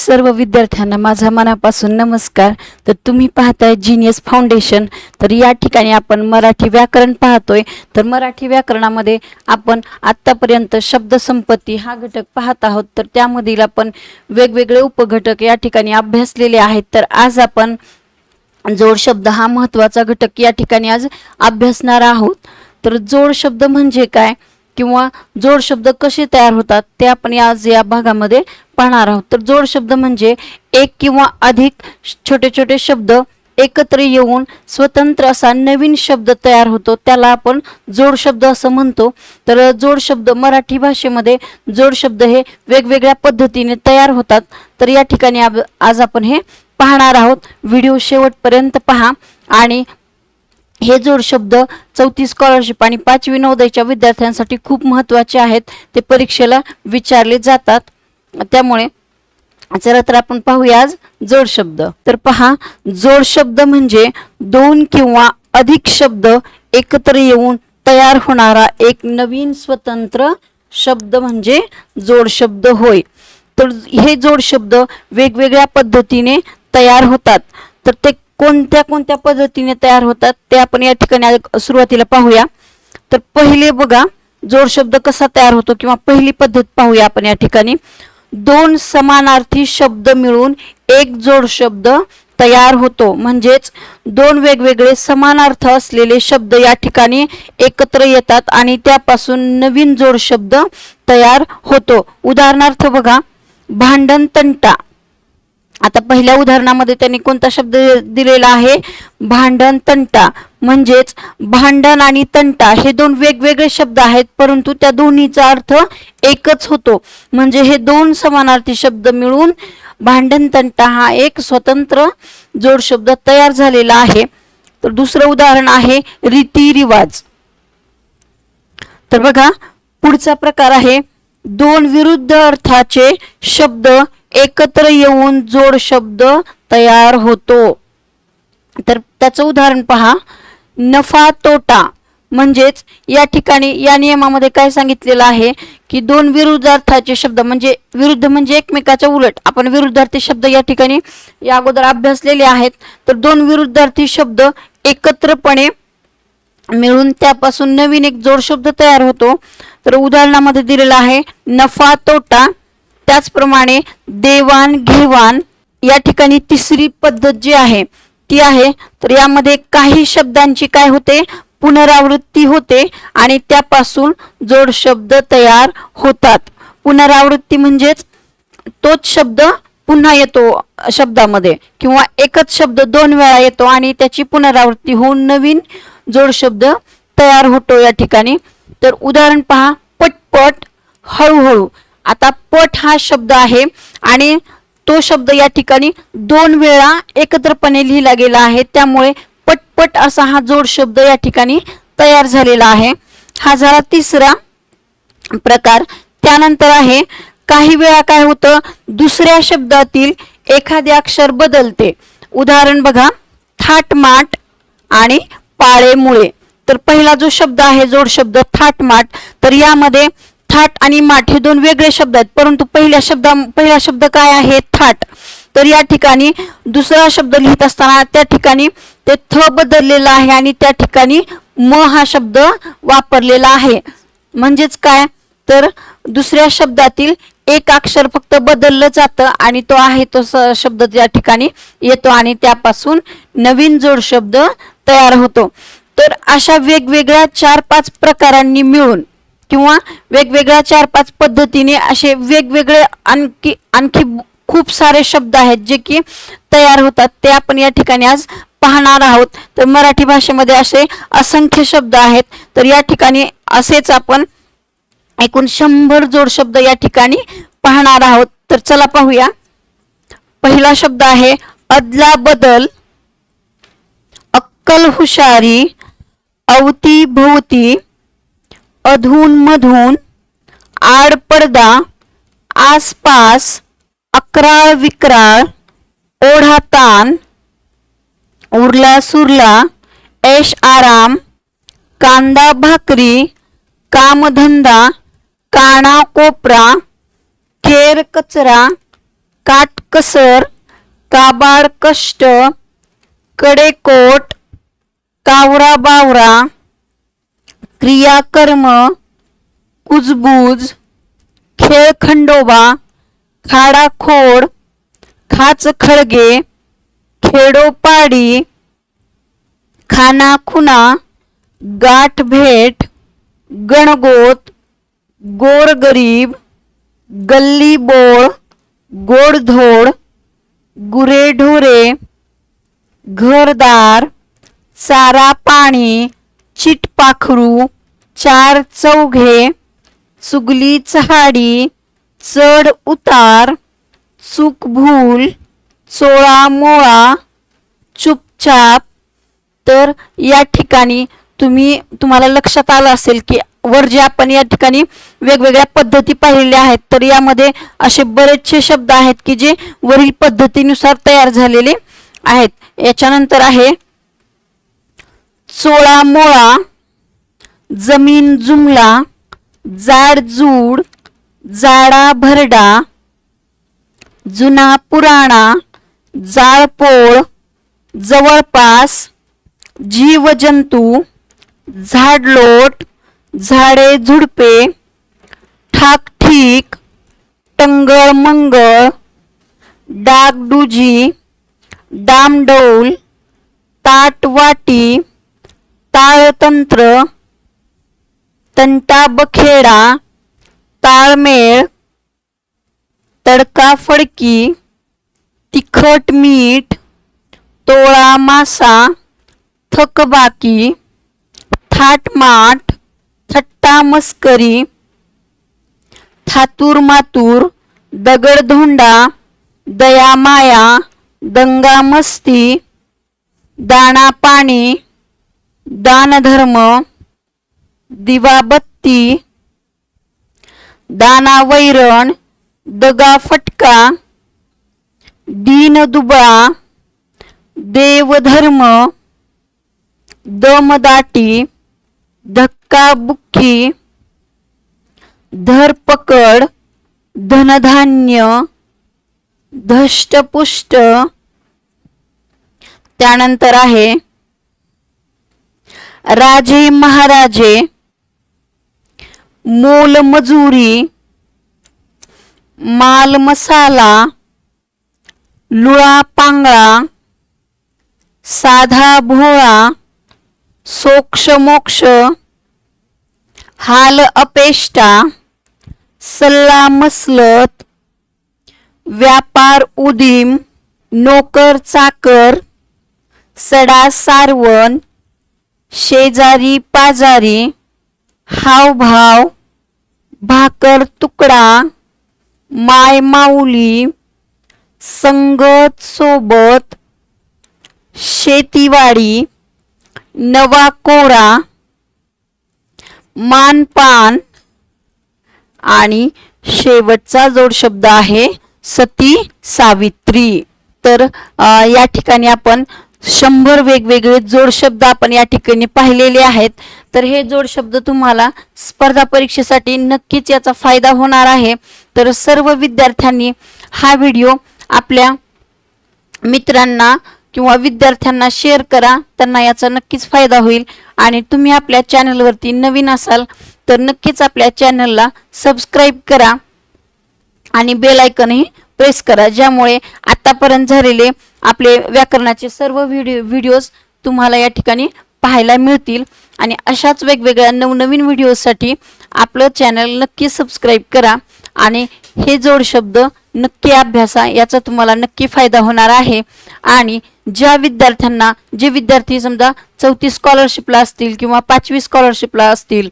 सर्व विद्यार्थ्यांना माझा मनापासून नमस्कार। तर तुम्ही पाहताय जीनियस फाउंडेशन। तर या ठिकाणी आपण मराठी व्याकरण पाहतोय। तर मराठी व्याकरणामध्ये आपण आतापर्यंत शब्द संपत्ती हा घटक पाहत आहोत। तर त्यामधील आपण वेगवेगळे उपघटक या ठिकाणी अभ्यासलेले आहेत। तर आज आपण जोड शब्द हा महत्त्वाचा घटक या ठिकाणी आज अभ्यासणार आहोत। तर जोड शब्द म्हणजे काय किंवा जोड शब्द कसे तयार होतात ते आपण आज या भागामध्ये पाहणार आहोत। तर जोड शब्द म्हणजे एक किंवा अधिक छोटे छोटे शब्द एकत्र येऊन स्वतंत्र असा नवीन शब्द तयार होतो, त्याला आपण जोड शब्द असं म्हणतो। तर जोड शब्द मराठी भाषेमध्ये जोड शब्द हे वेगवेगळ्या पद्धतीने तयार होतात। तर या ठिकाणी आज आपण हे पाहणार आहोत। व्हिडिओ शेवटपर्यंत पहा। आणि हे जोड शब्द 34 स्कॉलरशिप आणि 5वी नवोदयच्या विद्यार्थ्यांसाठी खूप महत्त्वाचे आहेत, ते परीक्षेला विचारले जातात। त्यामुळे चला तर आपण पाहूया आज जोड शब्द। तर पहा, जोड शब्द म्हणजे दोन किंवा अधिक शब्द एकत्र येऊन तयार होणारा एक नवीन स्वतंत्र शब्द म्हणजे जोड शब्द होय। तर हे जोड शब्द वेगवेगळ्या पद्धतीने तयार होतात। तर ते कोणत्या कोणत्या पद्धतीने तयार होतात ते आपण या ठिकाणी सुरुवातीला पाहूया। तर पहिले बघा जोड शब्द कसा तयार होतो किंवा पहिली पद्धत पाहूया आपण या ठिकाणी। दोन समानार्थी शब्द मिळून एक जोड शब्द तयार होतो, म्हणजेच दोन वेगवेगळे समानार्थ असलेले शब्द या ठिकाणी एकत्र येतात आणि त्यापासून नवीन जोड शब्द तयार होतो। उदाहरणार्थ बघा, भांडण तंटा। आता पहिल्या उदाहरणामध्ये त्यांनी कोणता शब्द दिलेला आहे? भांडण तंटा। म्हणजेच भांडण आणि तंटा हे दोन वेगवेगळे शब्द आहेत, परंतु त्या दोन्हीचा अर्थ एकच होतो। म्हणजे हे दोन समानार्थी शब्द मिळून भांडण तंटा हा एक स्वतंत्र जोड शब्द तयार झालेला आहे। तर दुसरं उदाहरण आहे रीती रिवाज। तर बघा पुढचा प्रकार आहे दोन विरुद्ध अर्थाचे शब्द एकत्र येऊन जोड शब्द तयार होतो। तर त्याचं उदाहरण पहा, नफा तोटा। म्हणजेच या ठिकाणी या नियमामध्ये काय सांगितलेलं आहे की दोन विरुद्धार्थाचे शब्द म्हणजे विरुद्ध म्हणजे एकमेकाच्या उलट, आपण विरुद्धार्थी शब्द या ठिकाणी या अगोदर अभ्यासलेले आहेत। तर दोन विरुद्धार्थी शब्द एकत्रपणे मिळून त्यापासून नवीन एक जोड शब्द तयार होतो। तर उदाहरणामध्ये दिलेला आहे नफा तोटा। त्याचप्रमाणे देवाण घेवाण। या ठिकाणी तिसरी पद्धत जी आहे ती आहे, तर यामध्ये काही शब्दांची काय होते? पुनरावृत्ती होते आणि त्यापासून जोड शब्द तयार होतात। पुनरावृत्ती म्हणजेच तोच शब्द पुन्हा येतो शब्दामध्ये किंवा एकच शब्द दोन वेळा येतो आणि त्याची पुनरावृत्ती होऊन नवीन जोड शब्द तयार होतो या ठिकाणी। तर उदाहरण पहा, पटपट, हळूहळू। आता पट हा शब्द आहे आणि तो शब्द या ठिकाणी दोन वेळा एकत्रपणे लिहिला गेला आहे, त्यामुळे पटपट असा हा जोड शब्द या ठिकाणी तयार झालेला आहे। हा झाला तिसरा प्रकार। त्यानंतर आहे काही वेळा काय होतं, दुसऱ्या शब्दातील एखादे अक्षर बदलते। उदाहरण बघा, थाटमाट आणि पाळेमुळे। तर पहिला जो शब्द आहे जोड शब्द थाटमाट, तर यामध्ये थाट आणि माठ हे दोन वेगळे शब्द आहेत, परंतु पहिला शब्द काय आहे? थाट। तर या ठिकाणी दुसरा शब्द लिहित असताना त्या ठिकाणी ते थ बदललेला आहे आणि त्या ठिकाणी म हा शब्द वापरलेला आहे। म्हणजेच काय, तर दुसऱ्या शब्दातील एक अक्षर फक्त बदललं जातं आणि तो आहे तो शब्द या ठिकाणी येतो आणि त्यापासून नवीन जोड शब्द तयार होतो। तर अशा वेगवेगळ्या 4-5 प्रकारांनी मिळून किंवा वेगवेगळ्या 4-5 पद्धतीने असे वेगवेगळे आणखी खूप सारे शब्द आहेत जे की तयार होतात, ते आपण या ठिकाणी आज पाहणार आहोत। तर मराठी भाषेमध्ये असे असंख्य शब्द आहेत। तर या ठिकाणी असेच आपण एकूण 100 जोड शब्द या ठिकाणी पाहणार आहोत। तर चला पाहूया। पहिला शब्द आहे अदला बदल, अक्कल हुशारी, अवती भोवती, अधून मधून, आडपडदा, आसपास, अकराळ विक्राळ, ओढा ताण, उरला सुरला, ऐश आराम, कांदा भाकरी, कामधंदा, काना कोपरा, केर कचरा, काटकसर, काबाड कष्ट, कडेकोट, कावरा बावरा, क्रियाकर्म, कुजबूज, खेळखंडोबा, खाडाखोड, खाच खळगे, खेडोपाडी, खानाखुना, गाठभेट, गणगोत, गोरगरीब, गल्ली बोळ, गोडधोड, गुरेढोरे, घरदार, चारा पाणी, चिटपाखरू, चार चौघे, चुगली चहाडी, चढ उतार, चूक भूल, चोळा मोळा, चुपचाप. तर या ठिकाणी तुम्हाला लक्षात आलं असेल की वर जे आपण या ठिकाणी वेगवेगळ्या पद्धती पाहिलेल्या आहेत, तर यामध्ये असे बरेचसे शब्द आहेत की जे वरील पद्धतीनुसार तयार झालेले आहेत. याच्यानंतर आहे चोळा मोळा, जमीन जुमला, जाडजूड, जाडा भरडा, जुना पुराणा, जाळपोळ, जवळपास, जीवजंतू, झाडलोट, झाडे झुडपे, ठाकठीक, टंगळ मंगळ, डागडुजी, डामडौल, ताटवाटी, ताळतंत्र, तंटाबखेडा, ताळमेळ, तडकाफडकी, तिखट मीठ, तोळा मासा, थकबाकी, थाटमाट, थट्टा मस्करी, थातूर मातूर, दगडधोंडा, दयामाया, दंगा मस्ती, दाणा पाणी, दानधर्म, दिवाबत्ती, दाना वैरण, दगा फटका, दीनदुबळा, देवधर्म, दमदाटी, धक्काबुक्की, धरपकड, धनधान्य, धष्टपुष्ट. त्यानंतर आहे राजे महाराजे, मोलमजुरी, माल मसाला, लुळा पांगळा, साधा भोळा, सोक्ष मोक्ष, हाल अपेष्टा, सल्ला मसलत, व्यापार उदीम, नोकर चाकर, सडा सारवण, शेजारी पाजारी, हावभाव, भाकर तुकडा, माय माऊली, संगत सोबत, शेतीवाडी, नवा कोरा, मानपान. आणि शेवटचा जोड शब्द आहे सती सावित्री. तर या ठिकाणी आपण 100 वेगवेगळे जोड शब्द आपण या ठिकाणी पाहिलेले आहेत. तर हे जोड शब्द तुम्हाला स्पर्धा परीक्षेसाठी नक्कीच याचा फायदा होणार आहे. तर सर्व विद्यार्थ्यांनी हा व्हिडिओ आपल्या मित्रांना किंवा विद्यार्थ्यांना शेअर करा, त्यांना याचा नक्कीच फायदा होईल. आणि तुम्ही आपल्या चॅनलवरती नवीन असाल तर नक्कीच आपल्या चॅनलला सबस्क्राईब करा आणि बेल आयकॉनही प्रेस करा, ज्यामुळे आतापर्यंत झालेले आपले व्याकरणाचे सर्व व्हिडिओज तुम्हाला या ठिकाणी पाहायला मिळतील. आणि अशाच वेगवेगळ्या नवनवीन व्हिडिओसाठी आपलं चॅनल नक्की सबस्क्राईब करा आणि हे जोड शब्द नक्की अभ्यासा, याचा तुम्हाला नक्की फायदा होणार आहे. आणि जे विद्यार्थी समजा 4थी स्कॉलरशिपला असतील किंवा 5वी स्कॉलरशिपला असतील,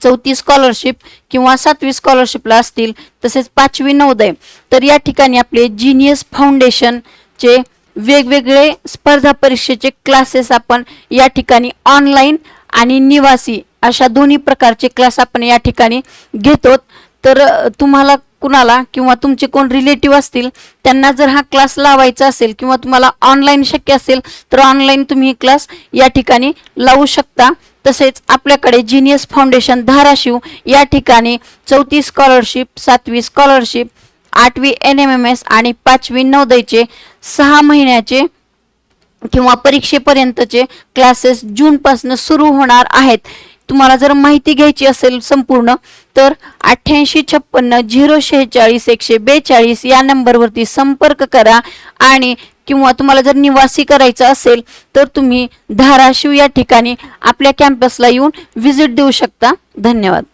4थी स्कॉलरशिप किंवा 7वी स्कॉलरशिपला असतील, तसेच 5वी नवोदय, तर या ठिकाणी आपले जीनियस फाउंडेशनचे वेगवेगळे स्पर्धा परीक्षेचे क्लासेस आपण या ठिकाणी ऑनलाईन आणि निवासी अशा दोन्ही प्रकारचे क्लास आपण या ठिकाणी घेतो. तर तुम्हाला कुणाला किंवा तुमचे कोण रिलेटिव्ह असतील त्यांना जर हा क्लास लावायचा असेल किंवा तुम्हाला ऑनलाईन शक्य असेल तर ऑनलाईन तुम्ही क्लास या ठिकाणी लावू शकता. तसेच आपल्याकडे जीनियस फाउंडेशन धाराशिव या ठिकाणी 4थी स्कॉलरशिप, 7वी स्कॉलरशिप 8वी NMMS आणि 5वी नवोदयचे 6 महिन्याचे किंवा परीक्षेपर्यंतचे क्लासेस जून पासून सुरू होणार आहेत. तुम्हाला जर माहिती घ्यायची असेल संपूर्ण तर 8856 046 142 या नंबरवरती संपर्क करा. आणि किंवा तुम्हाला जर निवासी करायचं असेल तर तुम्ही धाराशिव या ठिकाणी आपल्या कॅम्पसला येऊन व्हिजिट देऊ शकता. धन्यवाद.